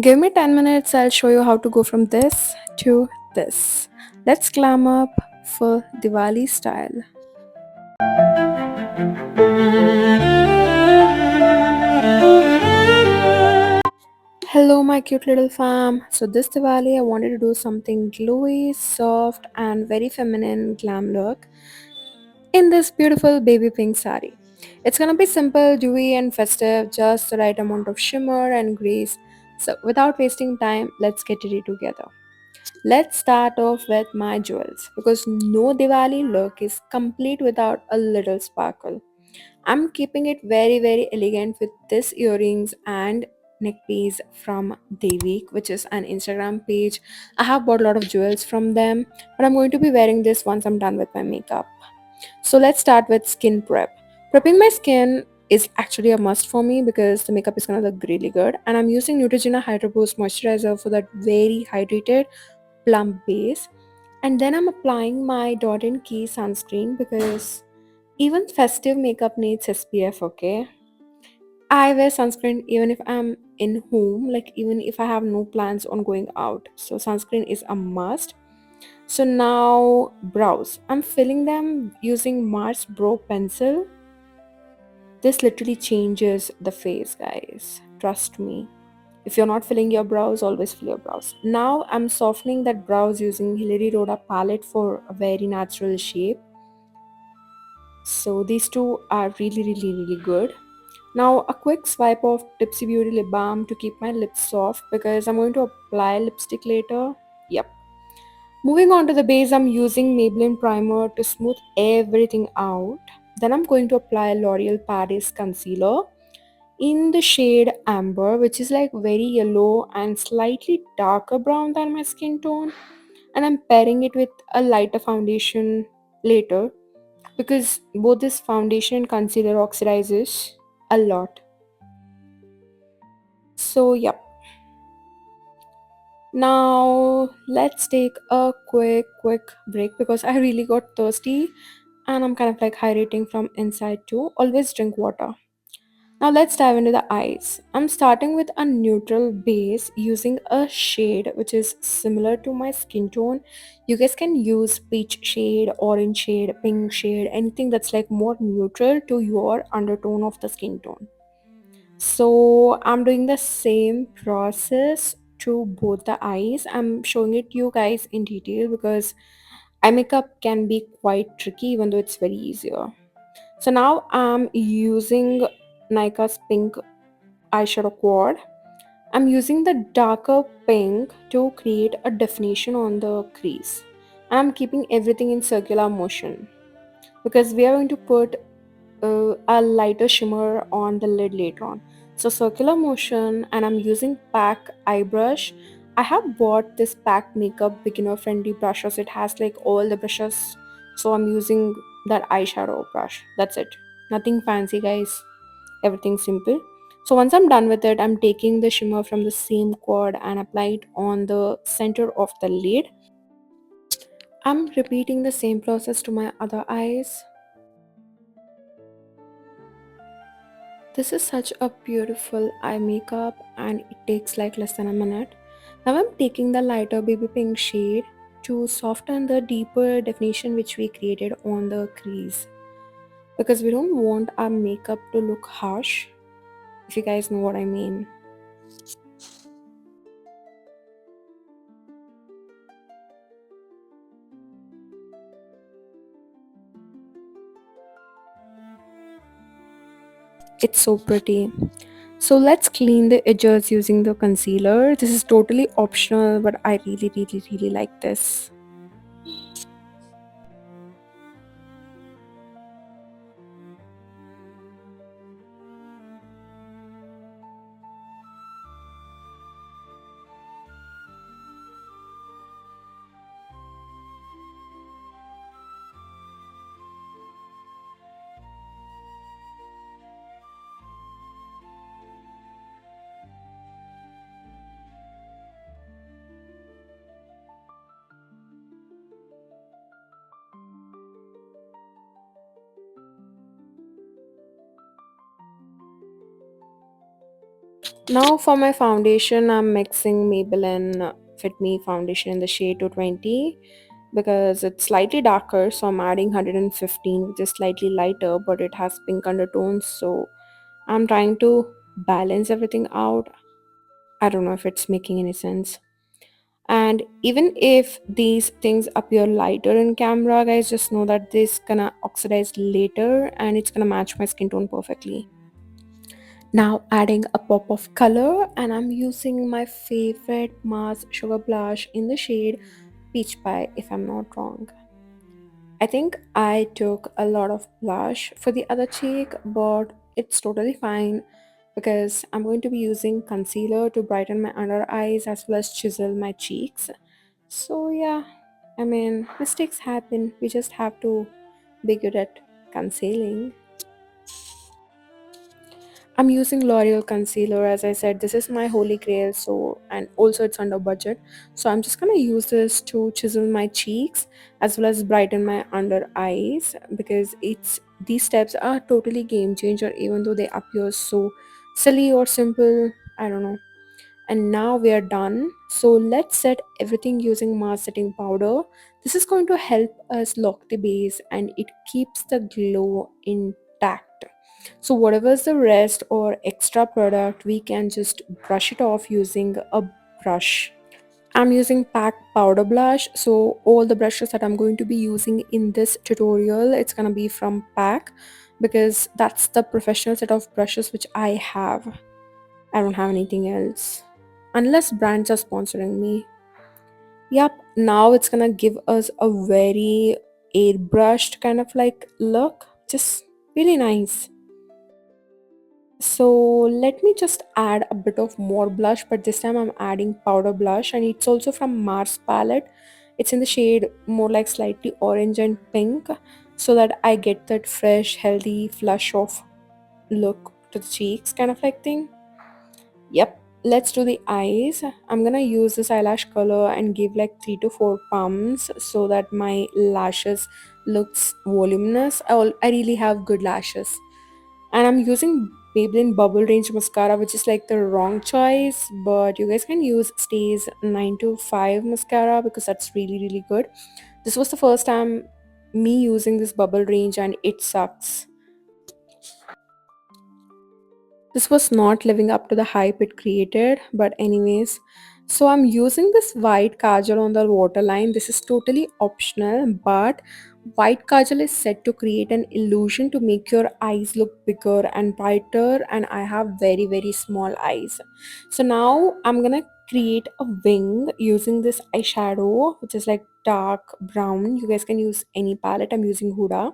Give me 10 minutes, I'll show you how to go from this to this. Let's glam up for Diwali style. Hello, my cute little fam. So, this Diwali, I wanted to do something glowy, soft, and very feminine glam look in this beautiful baby pink saree. It's gonna be simple, dewy, and festive, just the right amount of shimmer and grace. So, without wasting time, let's get ready together. Let's start off with my jewels because no Diwali look is complete without a little sparkle. I'm keeping it very elegant with this earrings and neck piece from Dewy, which is an Instagram page. I have bought a lot of jewels from them, but I'm going to be wearing this once I'm done with my makeup. So let's start with skin prep. Prepping my skin is actually a must for me because the makeup is gonna look really good, and I'm using Neutrogena Hydro Boost Moisturizer for that very hydrated plump base. And then I'm applying my Dot and Key sunscreen because even festive makeup needs SPF, okay? I wear sunscreen even if I'm in home, like even if I have no plans on going out. So sunscreen is a must. So now brows. I'm filling them using Mars Brow pencil. This literally changes the face, guys. Trust me. If you're not filling your brows, always fill your brows. Now I'm softening that brows using Hilary Rhoda palette for a very natural shape. So these two are really good. Now a quick swipe of Tipsy Beauty lip balm to keep my lips soft because I'm going to apply lipstick later. Yep. Moving on to the base, I'm using Maybelline primer to smooth everything out. Then I'm going to apply L'Oreal Paris concealer in the shade amber, which is like very yellow and slightly darker brown than my skin tone. And I'm pairing it with a lighter foundation later because both this foundation and concealer oxidizes a lot. So yep. Now let's take a quick break because I really got thirsty and I'm kind of like hydrating from inside too. Always drink water. Now let's dive into the eyes. I'm starting with a neutral base using a shade which is similar to my skin tone. You guys can use peach shade, orange shade, pink shade, anything that's like more neutral to your undertone of the skin tone. So I'm doing the same process to both the eyes. I'm showing it to you guys in detail because eye makeup can be quite tricky even though it's very easier. So now I'm using Nykaa's pink eyeshadow quad. I'm using the darker pink to create a definition on the crease. I'm keeping everything in circular motion because we are going to put a lighter shimmer on the lid later on. So circular motion, and I'm using pack eye brush. I have bought this pack makeup beginner friendly brushes. It has like all the brushes. So I'm using that eyeshadow brush. That's it. Nothing fancy, guys. Everything simple. So once I'm done with it, I'm taking the shimmer from the same quad and apply it on the center of the lid. I'm repeating the same process to my other eyes. This is such a beautiful eye makeup and it takes like less than a minute. Now I'm taking the lighter baby pink shade to soften the deeper definition which we created on the crease because we don't want our makeup to look harsh, if you guys know what I mean. It's so pretty. So let's clean the edges using the concealer. This is totally optional but I really like this. Now for my foundation, I'm mixing Maybelline Fit Me foundation in the shade 220 because it's slightly darker, so I'm adding 115, which is slightly lighter, but it has pink undertones, so I'm trying to balance everything out. I don't know if it's making any sense. And even if these things appear lighter in camera, guys, just know that this gonna oxidize later and it's gonna match my skin tone perfectly. Now adding a pop of color, and I'm using my favorite Mars Sugar Blush in the shade Peach Pie, if I'm not wrong. I think I took a lot of blush for the other cheek, but it's totally fine because I'm going to be using concealer to brighten my under eyes as well as chisel my cheeks. So yeah, I mean, mistakes happen. We just have to be good at concealing. I'm using L'Oreal concealer. As I said, this is my holy grail, so and also it's under budget. So I'm just gonna use this to chisel my cheeks as well as brighten my under eyes because it's these steps are totally game changer even though they appear so silly or simple. I don't know. And now we are done, so let's set everything using mask setting powder. This is going to help us lock the base and it keeps the glow intact. So whatever is the rest or extra product, we can just brush it off using a brush. I'm using pack powder blush, so all the brushes that I'm going to be using in this tutorial, it's gonna be from pack because that's the professional set of brushes which I have. I don't have anything else. Unless brands are sponsoring me. Yep, now it's gonna give us a very airbrushed kind of like look. Just really nice. So let me just add a bit of more blush, but this time I'm adding powder blush and it's also from Mars palette. It's in the shade more like slightly orange and pink so that I get that fresh, healthy flush of look to the cheeks kind of like thing. Yep, let's do the eyes. I'm gonna use this eyelash color and give like 3 to 4 pumps so that my lashes looks voluminous. I really have good lashes. And I'm using Maybelline Bubble Range Mascara, which is like the wrong choice, but you guys can use Stays 925 Mascara because that's really really good. This was the first time me using this bubble range and it sucks. This was not living up to the hype it created, but anyways. So I'm using this white kajal on the waterline. This is totally optional, but white kajal is said to create an illusion to make your eyes look bigger and brighter, and I have very very small eyes. So now I'm gonna create a wing using this eyeshadow, which is like dark brown. You guys can use any palette. I'm using Huda.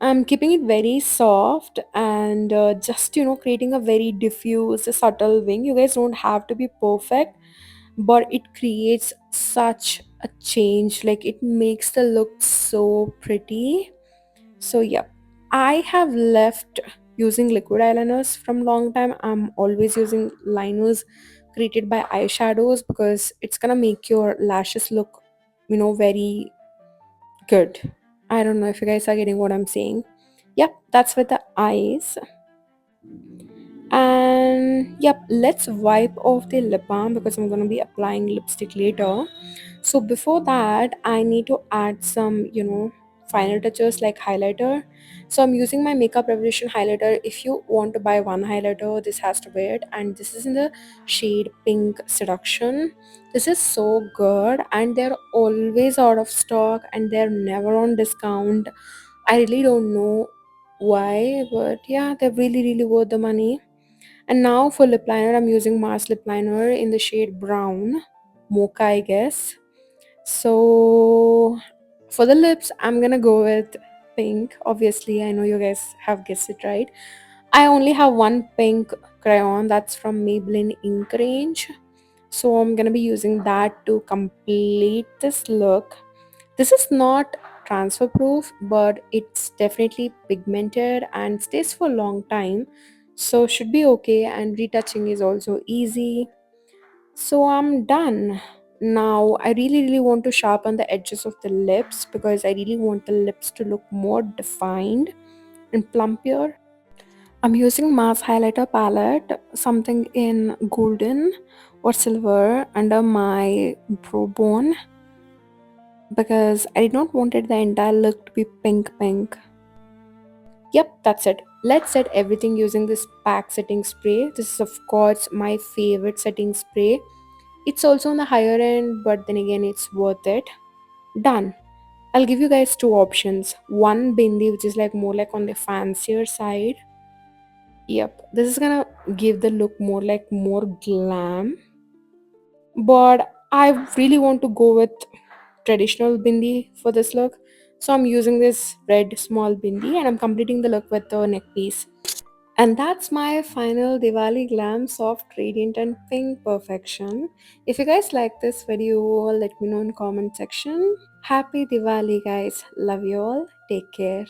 I'm keeping it very soft and just creating a very diffuse, subtle wing. You guys don't have to be perfect, but it creates such a change. Like it makes the look so pretty. So yeah, I have left using liquid eyeliners from long time. I'm always using liners created by eyeshadows because it's gonna make your lashes look, very good. I don't know if you guys are getting what I'm saying. Yep, that's with the eyes. And yep, let's wipe off the lip balm because I'm going to be applying lipstick later. So before that, I need to add some, final touches like highlighter. So I'm using my Makeup Revolution highlighter. If you want to buy one highlighter, this has to be it. And this is in the shade Pink Seduction. This is so good and they're always out of stock and they're never on discount. I really don't know why, but yeah, they're really, really worth the money. And now for lip liner, I'm using Mars lip liner in the shade brown, mocha, I guess. So for the lips, I'm gonna go with pink. Obviously, I know you guys have guessed it right. I only have one pink crayon that's from Maybelline Ink range. So I'm gonna be using that to complete this look. This is not transfer proof, but it's definitely pigmented and stays for a long time. So should be okay, and retouching is also easy. So I'm done. Now I really really want to sharpen the edges of the lips because I really want the lips to look more defined and plumpier. I'm using Mars highlighter palette, something in golden or silver under my brow bone because I did not wanted the entire look to be pink pink. Yep, that's it. Let's set everything using this pack setting spray. This is of course my favorite setting spray. It's also on the higher end, but then again it's worth it. Done. I'll give you guys two options. One Bindi, which is like more like on the fancier side. Yep, this is gonna give the look more like more glam. But I really want to go with traditional bindi for this look. So I'm using this red small bindi and I'm completing the look with the neck piece. And that's my final Diwali glam soft radiant and pink perfection. If you guys like this video, let me know in comment section. Happy Diwali guys. Love you all. Take care.